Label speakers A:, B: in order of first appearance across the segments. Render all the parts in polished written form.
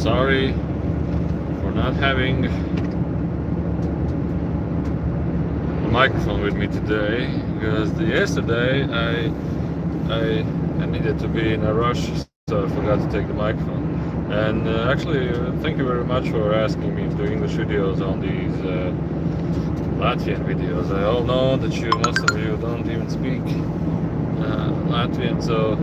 A: sorry for not having a microphone with me today, because yesterday I needed to be in a rush, so I forgot to take the microphone. And actually, thank you very much for asking me to do English videos on these Latvian videos. I all know that most of you don't even speak Latvian, so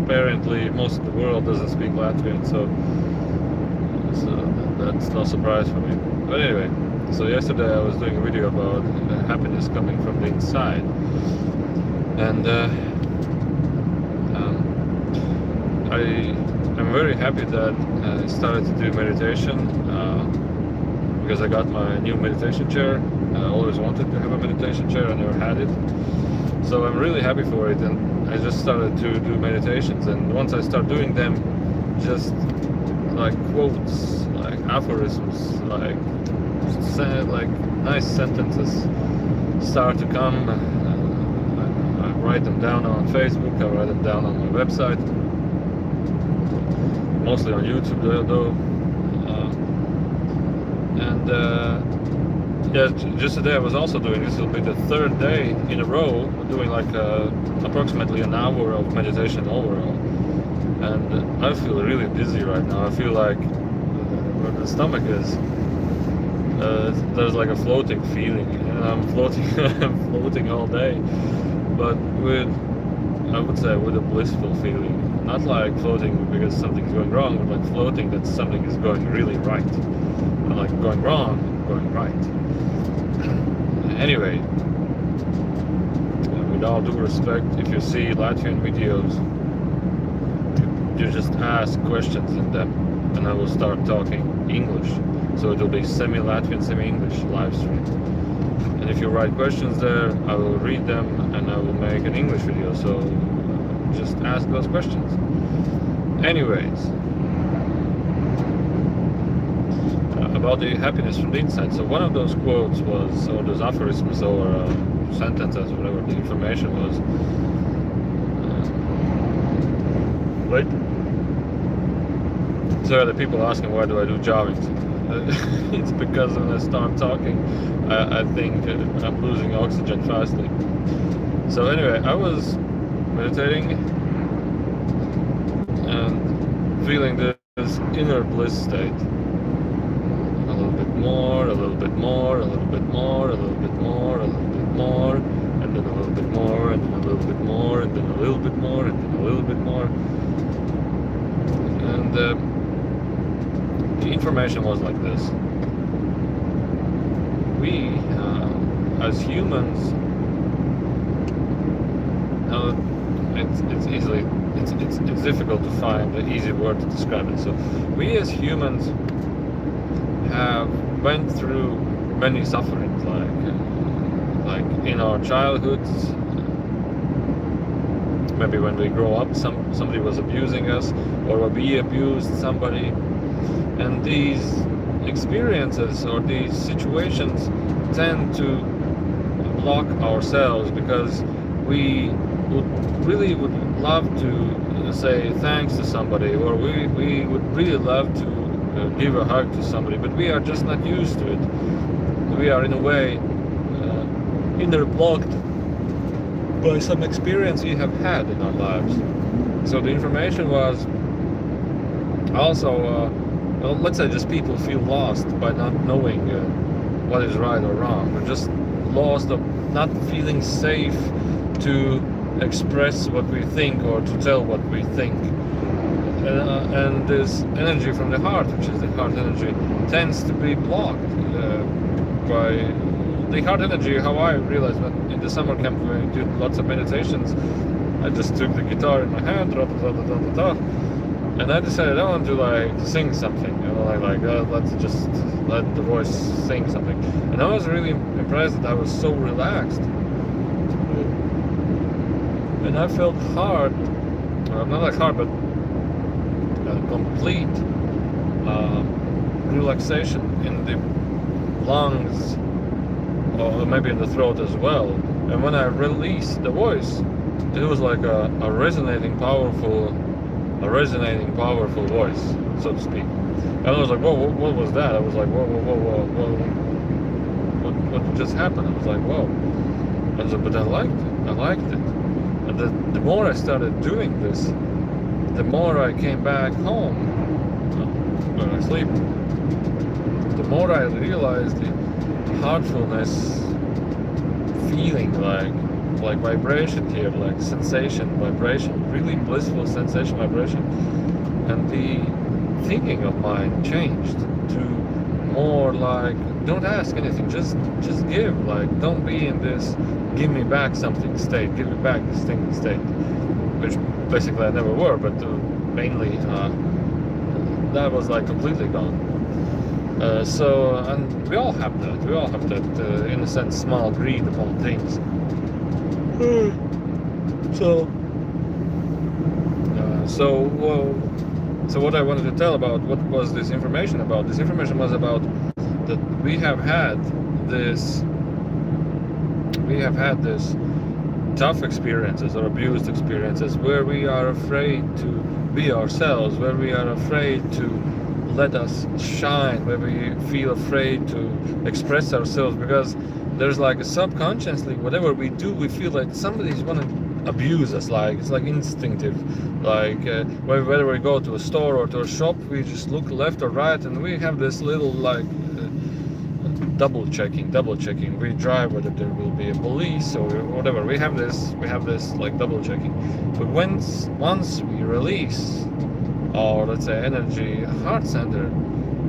A: apparently most of the world doesn't speak Latvian, so that's no surprise for me. But anyway, so yesterday I was doing a video about happiness coming from the inside, and I'm very happy that I started to do meditation because I got my new meditation chair. I always wanted to have a meditation chair, I never had it, so I'm really happy for it. And I just started to do meditations, and once I start doing them, just like quotes, like aphorisms, like nice sentences start to come. I write them down on Facebook, I write them down on my website, mostly on YouTube though. Yeah, just today I was also doing, this will be the third day in a row, doing like approximately an hour of meditation overall. And I feel really dizzy right now. I feel like where the stomach is, there's like a floating feeling, and I'm floating, I'm floating all day, but I would say with a blissful feeling. Not like floating because something's going wrong, but like floating that something is going really right. Not like going wrong, going right. Anyway, with all due respect, if you see Latvian videos, you just ask questions in them, and I will start talking English. So it will be semi-Latvian, semi-English live stream. And if you write questions there, I will read them and I will make an English video. So just ask those questions. Anyways, about the happiness from the inside. So one of those quotes was, or those aphorisms or sentences, whatever the information was. Wait. So the people asking, why do I do jogging? It's because when I start talking, I think I'm losing oxygen fastly. So anyway, I was meditating and feeling this inner bliss state. A little bit more, a little bit more, a little bit more, a little bit more, a little bit more, and then a little bit more, and then a little bit more, and then a little bit more, and then a little bit more. And the information was like this. We, as humans, it's difficult to find an easy word to describe it. So we as humans have went through many sufferings, like in our childhoods, maybe when we grow up, somebody was abusing us, or we abused somebody, and these experiences or these situations tend to block ourselves because we would love to say thanks to somebody, or we would really love to give a hug to somebody, but we are just not used to it. We are in a way inner blocked by some experience we have had in our lives. So the information was also, well, let's say just people feel lost by not knowing what is right or wrong. We're just lost of not feeling safe to express what we think or to tell what we think. And this energy from the heart, which is the heart energy, tends to be blocked by the heart energy. How I realized when in the summer camp when we did lots of meditations, I just took the guitar in my hand, and I decided I want to like sing something, you know, let's just let the voice sing something. And I was really impressed that I was so relaxed, and I felt hard, not like hard, but complete relaxation in the lungs, or maybe in the throat as well. And when I released the voice, it was like a resonating, powerful a resonating, powerful voice, so to speak. And I was like, whoa, what was that? I was like, whoa, what just happened? I was like, whoa. I was like, but I liked it. And the more I started doing this, the more I came back home when I sleep, the more I realized the heartfulness feeling, like vibration here, like sensation, vibration, really blissful sensation, vibration. And the thinking of mine changed to more like, don't ask anything, just give. Like, don't be in this give me back something state, give me back this thing state, which basically I never were, but mainly that was like completely gone. So, and we all have that, in a sense, small greed upon things. So what I wanted to tell about, what was this information about? This information was about that we have had this tough experiences or abused experiences where we are afraid to be ourselves, where we are afraid to let us shine, where we feel afraid to express ourselves, because there's like a subconsciously, whatever we do, we feel like somebody's gonna abuse us. Like, it's like instinctive, like whether we go to a store or to a shop, we just look left or right, and we have this little like double checking. We drive whether there will be a police or whatever. We have this like double checking. But once we release our, let's say, energy heart center,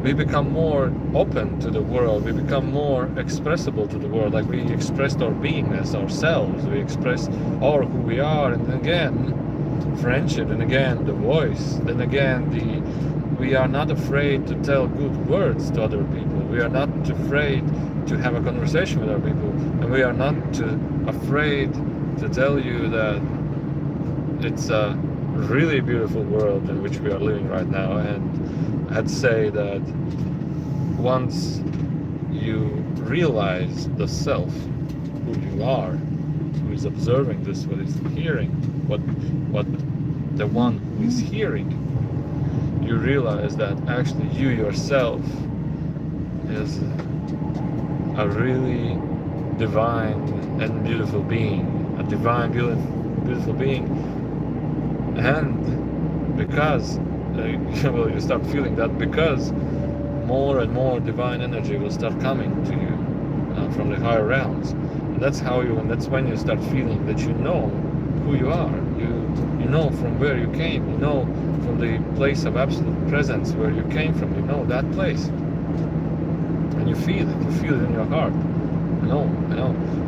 A: we become more open to the world. We become more expressible to the world. Like, we expressed our beingness, ourselves. We express who we are, and again friendship, and again the voice, then again we are not afraid to tell good words to other people. We are not afraid to have a conversation with other people, and we are not afraid to tell you that it's a really beautiful world in which we are living right now. And I'd say that once you realize the self, who you are, who is observing this, what is hearing, what the one who is hearing, you realize that actually you yourself is a really divine and beautiful being, a divine, beautiful being. And because well, you start feeling that, because more and more divine energy will start coming to you from the higher realms. And that's when you start feeling that you know who you are. You know from where you came. You know from the place of absolute presence where you came from. You know that place, and you feel it. You feel it in your heart. I know.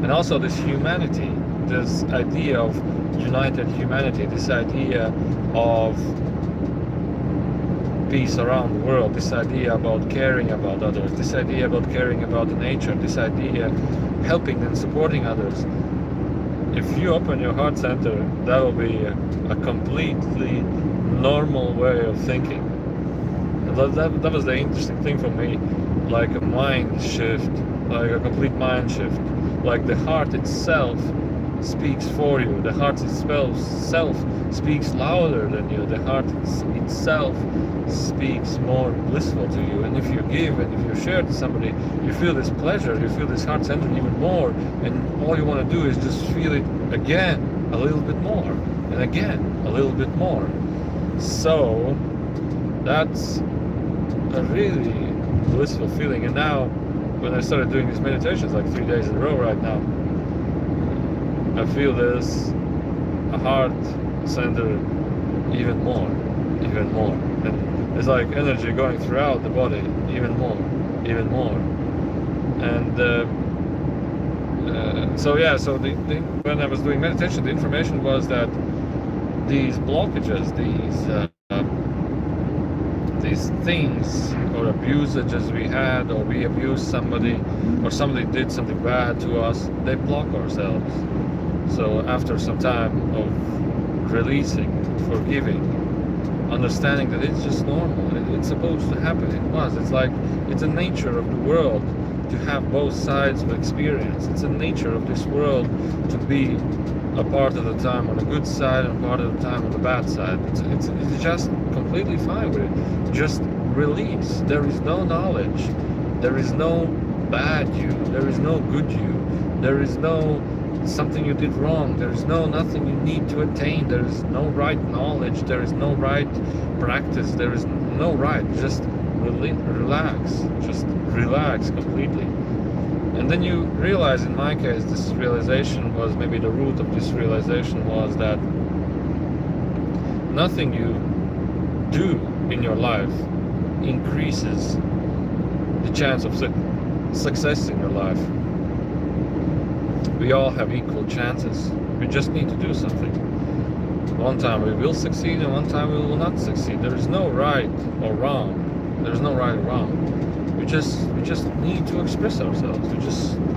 A: And also this humanity, this idea of united humanity, this idea of peace around the world, this idea about caring about others, this idea about caring about the nature, this idea helping and supporting others. If you open your heart center, that will be a completely normal way of thinking. And that was the interesting thing for me, like a mind shift, like a complete mind shift. Like the heart itself speaks for you. The heart itself speaks louder than you. The heart itself speaks more blissful to you. And if you give and if you share to somebody, you feel this pleasure, you feel this heart center even more. And all you want to do is just feel it again, a little bit more, and again, a little bit more. So that's a really blissful feeling. And now, when I started doing these meditations, like 3 days in a row right now, I feel this heart center even more. And it's like energy going throughout the body even more. And so when I was doing meditation, the information was that these blockages, these things or abusages we had, or we abused somebody, or somebody did something bad to us, they block ourselves. So after some time of releasing, forgiving, understanding that it's just normal, it's supposed to happen, it's the nature of the world to have both sides of experience. It's the nature of this world to be a part of the time on the good side and a part of the time on the bad side. It's just completely fine with it. Just release. There is no knowledge. There is no bad you. There is no good you. There is no something you did wrong. There is no nothing you need to attain. There is no right knowledge. There is no right practice. There is no right. Just relax. Just relax completely. And then you realize, in my case, this realization was, maybe the root of this realization was that nothing you do in your life increases the chance of success in your life. We all have equal chances. We just need to do something. One time we will succeed and one time we will not succeed. There is no right or wrong. There's no right or wrong. We just need to express ourselves.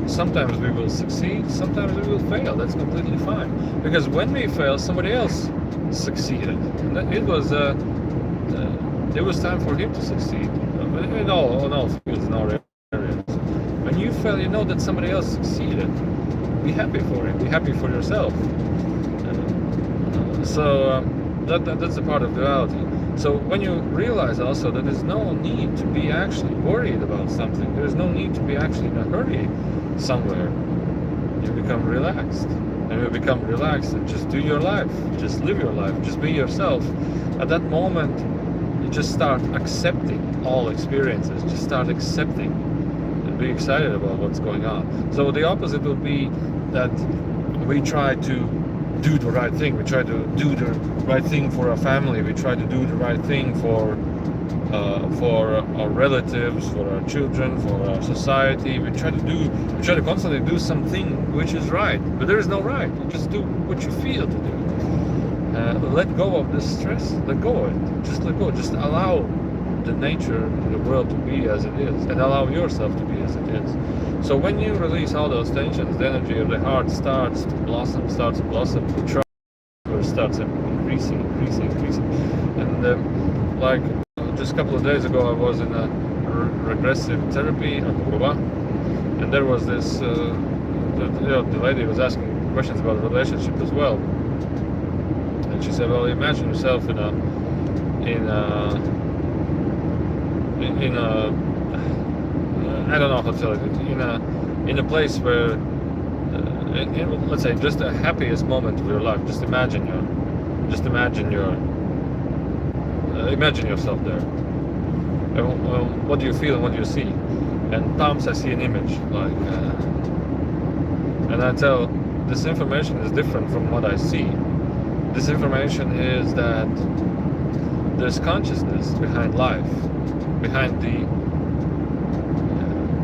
A: Sometimes we will succeed, sometimes we will fail. That's completely fine. Because when we fail, somebody else succeeded. And it was time for him to succeed. In all fields, in all areas. When you fail, you know that somebody else succeeded. Be happy for it. Be happy for yourself. That's a part of duality. So when you realize also that there's no need to be actually worried about something, there's no need to be actually in a hurry somewhere, you become relaxed. And you become relaxed and just do your life, just live your life, just be yourself. At that moment, you just start accepting all experiences, just start accepting and be excited about what's going on. So the opposite would be that we try to do the right thing. We try to do the right thing for our family. We try to do the right thing for our relatives, for our children, for our society. We try to constantly do something which is right, but there is no right. You just do what you feel to do. Let go of this stress. Let go of it. Just let go. Just allow the nature in the world to be as it is, and allow yourself to be as it is. So when you release all those tensions, the energy of the heart starts to blossom, the trust starts increasing. And just a couple of days ago, I was in a regressive therapy, and there was this, the lady was asking questions about the relationship as well. And she said, well, imagine yourself in a I don't know how to tell it, in a place where, let's say, just the happiest moment of your life. Just imagine yourself there. And, what do you feel and what do you see? And Tom's, I see an image, and I tell, this information is different from what I see. This information is that there's consciousness behind life, behind the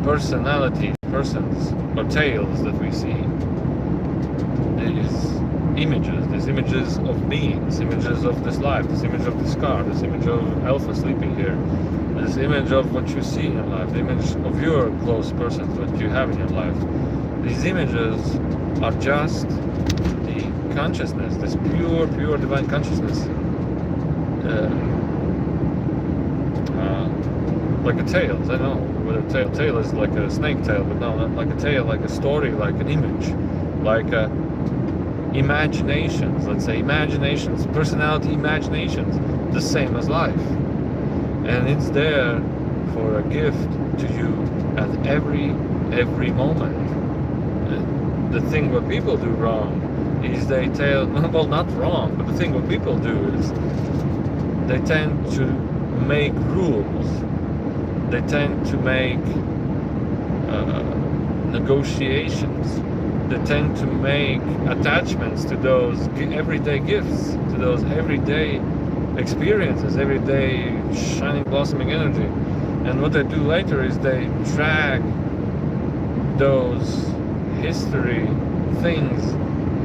A: persons or tales that we see. These images of beings, images of this life, this image of this car, this image of Alpha sleeping here, this image of what you see in your life, the image of your close persons that you have in your life. These images are just the consciousness, this pure divine consciousness. Like a tail, I know whether tail is like a snake tail, but no, not like a tail, like a story, like an image, like imaginations, let's say imaginations, personality imaginations, the same as life. And it's there for a gift to you at every moment. And the thing what people do wrong is they tell, well, not wrong, but the thing what people do is they tend to make rules. They tend to make negotiations. They tend to make attachments to those everyday gifts, to those everyday experiences, everyday shining, blossoming energy. And what they do later is they drag those history things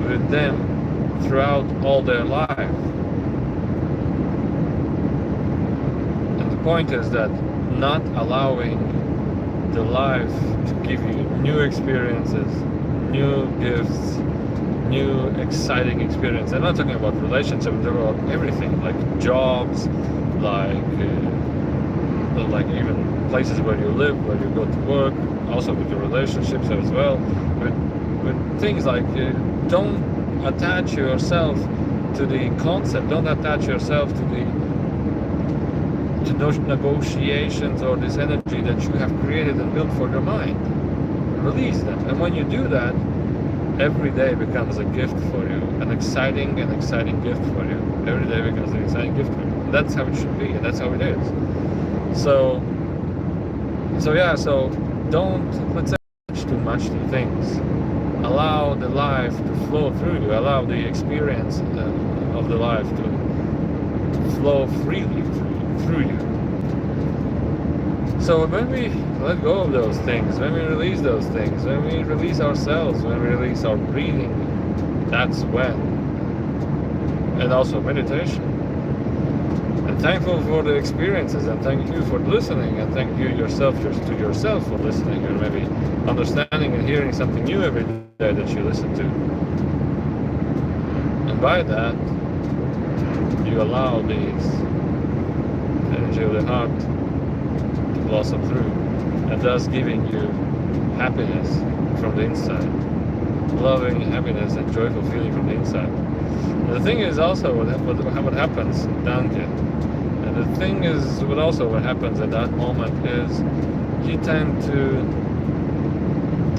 A: with them throughout all their life. And the point is that not allowing the life to give you new experiences, new gifts, new exciting experience. I'm not talking about relationships, I'm talking about everything, like jobs, like like even places where you live, where you go to work, also with your relationships as well, with things like don't attach yourself to the concept, don't attach yourself to those negotiations or this energy that you have created and built for your mind. Release them, and when you do that, every day becomes a gift for you, an exciting gift for you. Every day becomes an exciting gift for you. And that's how it should be, and that's how it is. So don't, let's say, attach too much to things. Allow the life to flow through you. Allow the experience of the life to flow freely through you. So when we let go of those things, when we release those things, when we release ourselves, when we release our breathing, that's when. And also meditation. And thankful for the experiences, and thank you for listening, and thank you yourself to yourself for listening, and maybe understanding and hearing something new every day that you listen to. And by that, you allow these energy of the heart to blossom through, and thus giving you happiness from the inside, loving happiness and joyful feeling from the inside. And the thing is also what happens down here. And the thing is what happens at that moment is you tend to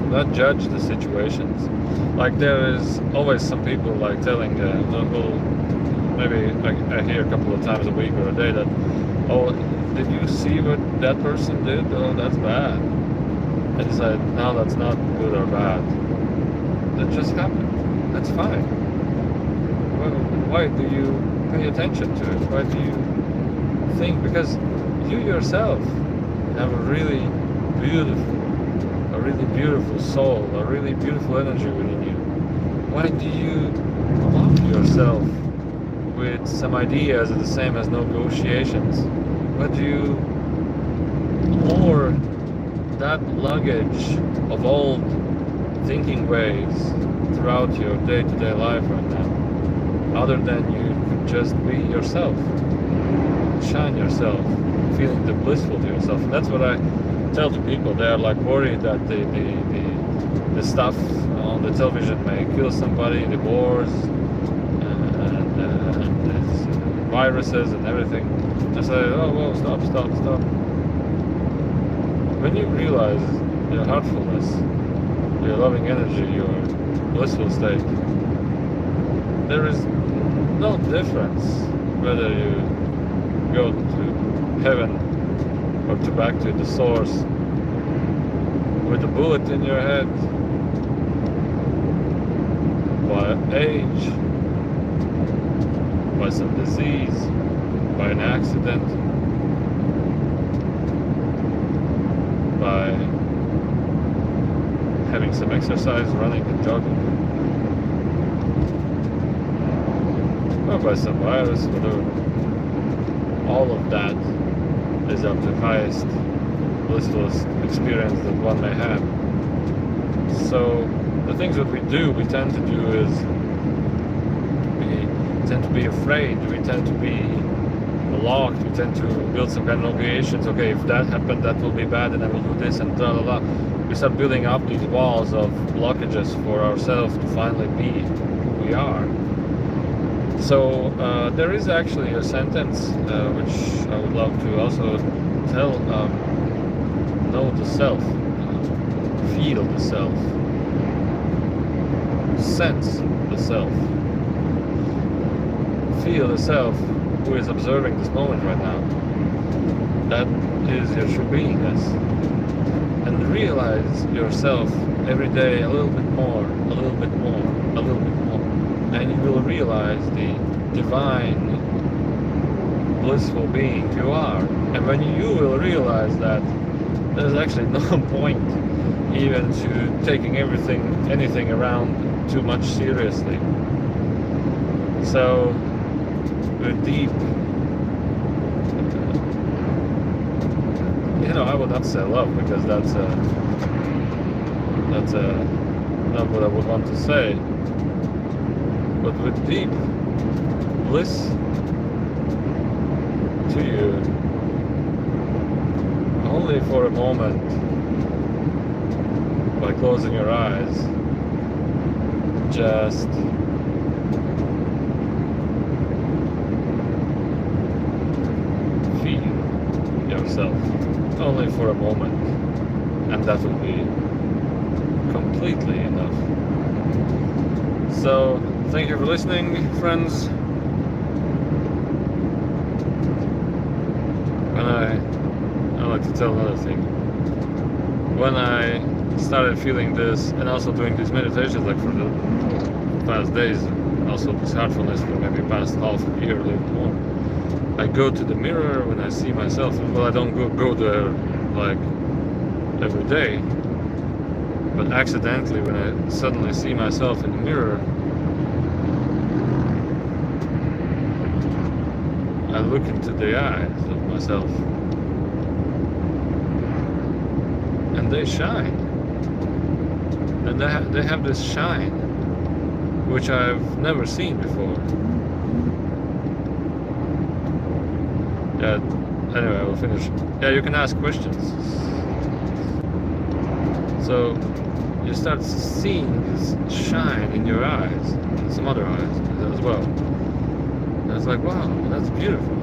A: not judge the situations. Like there is always some people like telling, maybe I hear a couple of times a week or a day that, oh, did you see what that person did? Oh, that's bad. And it's like, no, that's not good or bad. That just happened. That's fine. Why do you pay attention to it? Why do you think? Because you yourself have a really beautiful soul, a really beautiful energy within you. Why do you block yourself with some ideas that are the same as negotiations? Why do you hoard that luggage of old thinking ways throughout your day-to-day life right now? Other than you could just be yourself, shine yourself, feeling the blissful to yourself. And that's what I tell to people. They are like worried that the stuff on the television may kill somebody, the wars and viruses and everything. I say, oh, whoa, stop. When you realize your heartfulness, your loving energy, your blissful state, there is no difference whether you go to heaven or back to the source with a bullet in your head, by age, by some disease, by an accident, by having some exercise, running and jogging, or by some virus, whatever. All of that is of the highest blissfulest experience that one may have. So the things that we tend to do is we tend to be afraid, we tend to be blocked, we tend to build some kind of obligations. Okay, if that happened, that will be bad, and I will do this, and blah blah blah. We start building up these walls of blockages for ourselves to finally be who we are. So there is actually a sentence which I would love to also tell. Know the self, feel the self, sense the self, feel the self who is observing this moment right now. That is your true beingness. And realize yourself every day a little bit more, a little bit more, a little bit more. And you will realize the divine, blissful being you are. And when you will realize that, there's actually no point even to taking anything around too much seriously. So, with deep, I would not say love, because that's not what I would want to say. But with deep bliss to you, only for a moment, by closing your eyes, just feel yourself, only for a moment, and that will be completely enough. So, thank you for listening, friends. I like to tell another thing. When I started feeling this and also doing these meditations, like for the past days, also this heartfulness for maybe past half a year, a little more, I go to the mirror when I see myself. Well, I don't go there like every day, but accidentally when I suddenly see myself in the mirror, I look into the eyes of myself, and they shine, and they have this shine which I've never seen before. Yeah, anyway, I will finish. Yeah, you can ask questions. So you start seeing this shine in your eyes, and some other eyes as well. And it's like, wow, that's beautiful.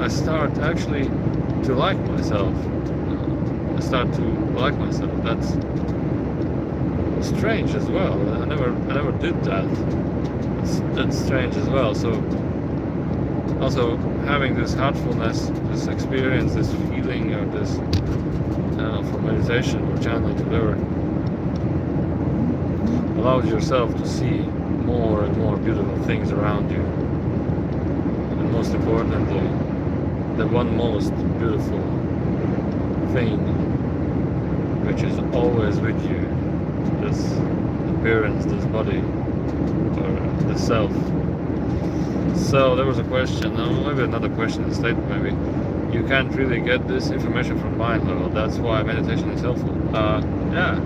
A: I start actually to like myself. I start to like myself. That's strange as well. I never did that. That's strange as well. So also having this heartfulness, this experience, this feeling, or this for meditation or channeling, whatever, allows yourself to see more and more beautiful things around you. And most importantly, the one most beautiful thing which is always with you, this appearance, this body, or the self. So there was a question, maybe another question, a statement maybe. You can't really get this information from mind level, that's why meditation is helpful. Yeah.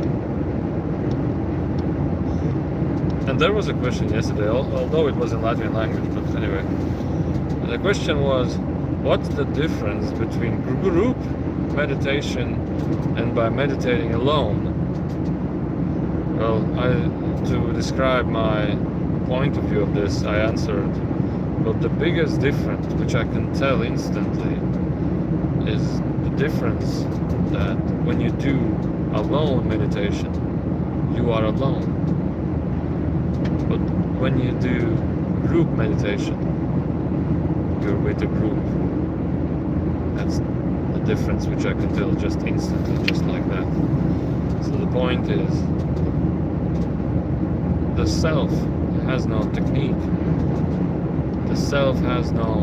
A: And there was a question yesterday, although it was in Latvian language, but anyway. The question was, what's the difference between group meditation and by meditating alone? Well, to describe my point of view of this, I answered, but the biggest difference, which I can tell instantly, is the difference that when you do alone meditation, you are alone. But when you do group meditation, you're with a group. That's the difference which I can tell just instantly, just like that. So the point is, the self has no technique. The self has no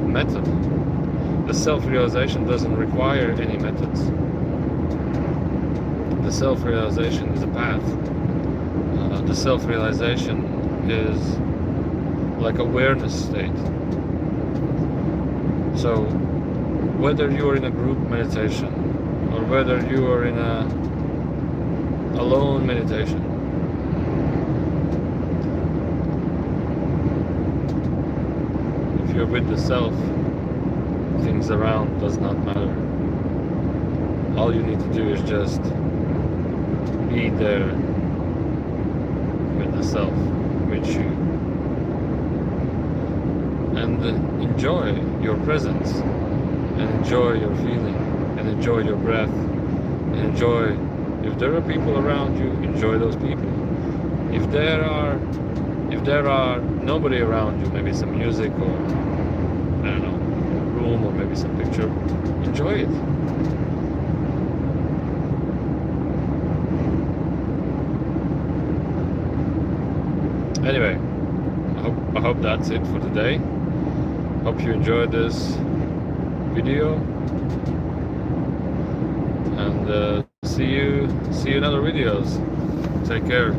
A: method. The self-realization doesn't require any methods. The self-realization is a path. The self-realization is like awareness state. So whether you are in a group meditation or whether you are in a alone meditation, if you're with the self, things around does not matter. All you need to do is just be there with the self, with you, and enjoy your presence, and enjoy your feeling, and enjoy your breath, and enjoy, if there are people around you, enjoy those people. If there are nobody around you, maybe some music or I don't know, a room or maybe some picture, enjoy it. Anyway, I hope that's it for today. Hope you enjoyed this video, and see you in other videos. Take care.